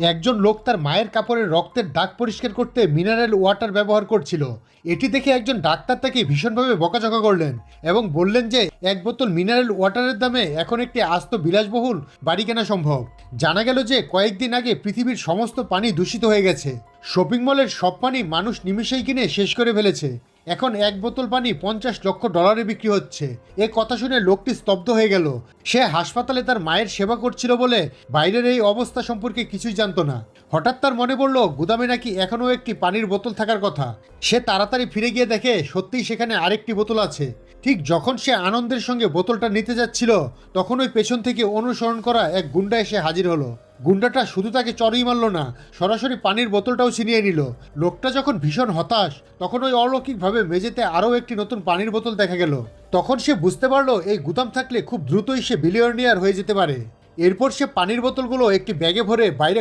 একজন লোক তার মায়ের কাপড়ের রক্তের দাগ পরিষ্কার করতে মিনারেল ওয়াটার ব্যবহার করছিল। এটি দেখে একজন ডাক্তার তাকে ভীষণভাবে বকাঝকা করলেন এবং বললেন যে এক বোতল মিনারেল ওয়াটারের দামে এখন একটি আস্ত বিলাসবহুল বাড়ি কেনা সম্ভব। জানা গেল যে কয়েকদিন আগে পৃথিবীর সমস্ত পানি দূষিত হয়ে গেছে। শপিং মলের সব পানি মানুষ নিমেষেই কিনে শেষ করে ফেলেছে। এখন এক বোতল পানি $50 লক্ষ বিক্রি হচ্ছে। এ কথা শুনে লোকটি স্তব্ধ হয়ে গেল। সে হাসপাতালে তার মায়ের সেবা করছিল বলে বাইরের এই অবস্থা সম্পর্কে কিছুই জানতো না। হঠাৎ তার মনে পড়ল গুদামে নাকি এখনও একটি পানির বোতল থাকার কথা। সে তাড়াতাড়ি ফিরে গিয়ে দেখে সত্যিই সেখানে আরেকটি বোতল আছে। ঠিক যখন সে আনন্দের সঙ্গে বোতলটা নিতে যাচ্ছিল তখন ওই পেছন থেকে অনুসরণ করা এক গুন্ডা এসে হাজির হলো। গুন্ডাটা শুধু তাকে চড়ই মারল না, সরাসরি পানির বোতলটাও ছিনিয়ে নিল। লোকটা যখন ভীষণ হতাশ তখন ওই অলৌকিকভাবে মেঝেতে আরও একটি নতুন পানির বোতল দেখা গেল। তখন সে বুঝতে পারলো এই গুদাম থাকলে খুব দ্রুতই সে বিলিয়নিয়ার হয়ে যেতে পারে। এরপর সে পানির বোতলগুলো একটি ব্যাগে ভরে বাইরে